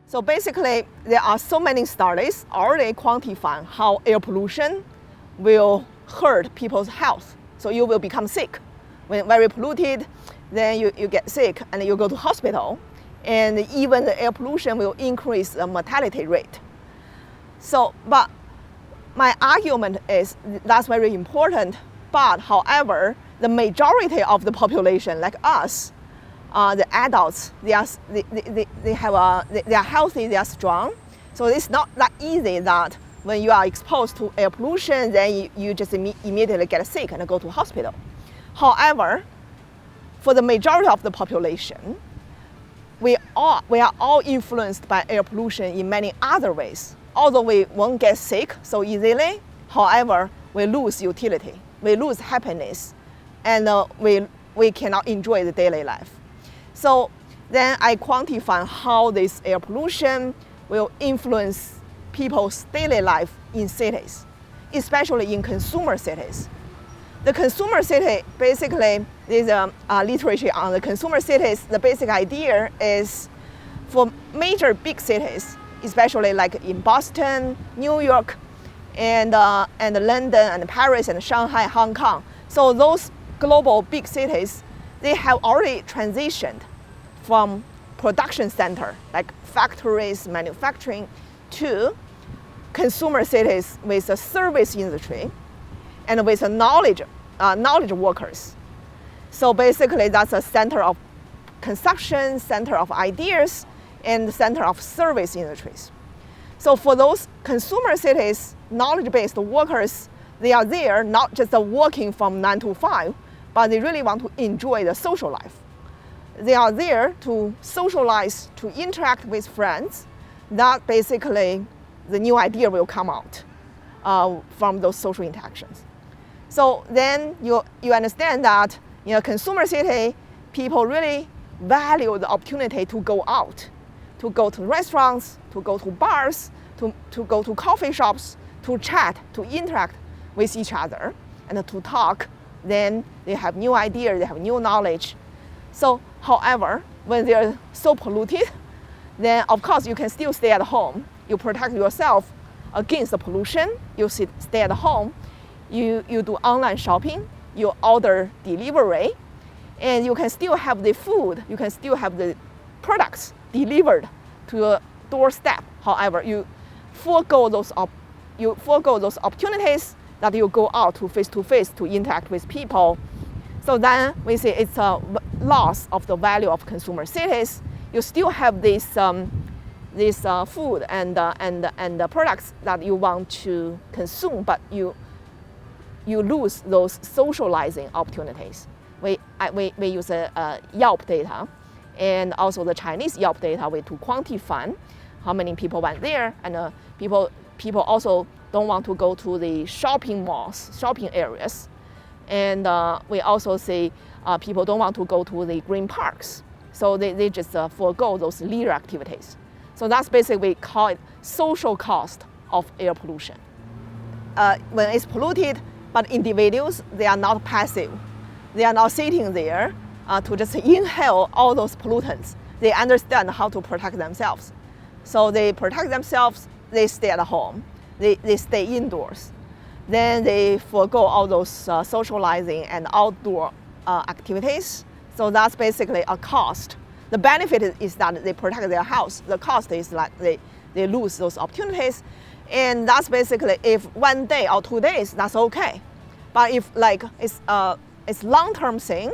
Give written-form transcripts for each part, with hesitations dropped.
So basically, there are so many studies already quantifying how air pollution will hurt people's health. So you will become sick. When very polluted, then you get sick and you go to hospital. And even the air pollution will increase the mortality rate. So, but my argument is that's very important. But however, the majority of the population, like us, the adults, they are healthy, they are strong. So it's not that easy that when you are exposed to air pollution, then you just immediately get sick and go to hospital. However, for the majority of the population, we are all influenced by air pollution in many other ways. Although we won't get sick so easily, however, we lose utility, we lose happiness, and we cannot enjoy the daily life. So then I quantify how this air pollution will influence people's daily life in cities, especially in consumer cities. The consumer city, basically, there's literature on the consumer cities. The basic idea is for major big cities, especially like in Boston, New York, and London, and Paris, and Shanghai, Hong Kong. So those global big cities, they have already transitioned from production center, like factories, manufacturing, to consumer cities with a service industry and with a knowledge workers. So basically, that's a center of consumption, center of ideas, and center of service industries. So for those consumer cities, knowledge-based workers, they are there not just working from 9 to 5, but they really want to enjoy the social life. They are there to socialize, to interact with friends. That basically, the new idea will come out from those social interactions. So then you understand that in a consumer city, people really value the opportunity to go out, to go to restaurants, to go to bars, to go to coffee shops, to chat, to interact with each other, and to talk. Then they have new ideas, they have new knowledge. So, however, when they're so polluted, then of course you can still stay at home. You protect yourself against the pollution. You stay at home. You do online shopping, you order delivery, and you can still have the food, you can still have the products delivered to your doorstep. However, you forego those opportunities that you go out to face to interact with people. So then we say it's a loss of the value of consumer cities. You still have this food and the products that you want to consume, but you lose those socializing opportunities. We use Yelp data, and also the Chinese Yelp data to quantify how many people went there, and people also don't want to go to the shopping malls, shopping areas, and we also see people don't want to go to the green parks, so they just forego those leisure activities. So that's basically we call it social cost of air pollution. When it's polluted, but individuals, they are not passive. They are not sitting there to just inhale all those pollutants. They understand how to protect themselves. So they protect themselves, they stay at home, they stay indoors. Then they forego all those socializing and outdoor activities. So that's basically a cost. The benefit is that they protect their health. The cost is that they lose those opportunities. And that's basically, if 1 day or 2 days, that's okay. But if it's long-term thing,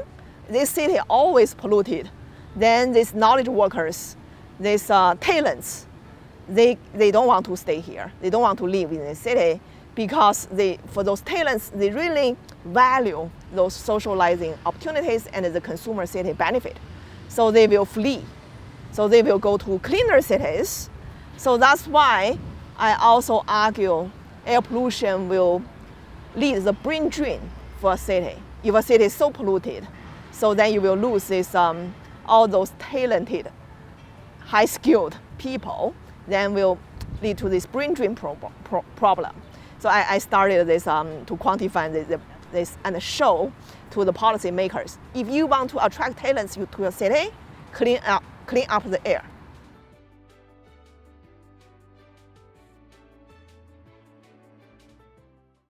this city always polluted, then these knowledge workers, these talents, they don't want to stay here. They don't want to live in the city because for those talents, they really value those socializing opportunities and the consumer city benefit. So they will flee. So they will go to cleaner cities. So that's why I also argue air pollution will lead the brain drain for a city. If a city is so polluted, so then you will lose this, all those talented, high-skilled people, then will lead to this brain drain problem. So I started this to quantify this and show to the policymakers. If you want to attract talents to your city, clean up the air.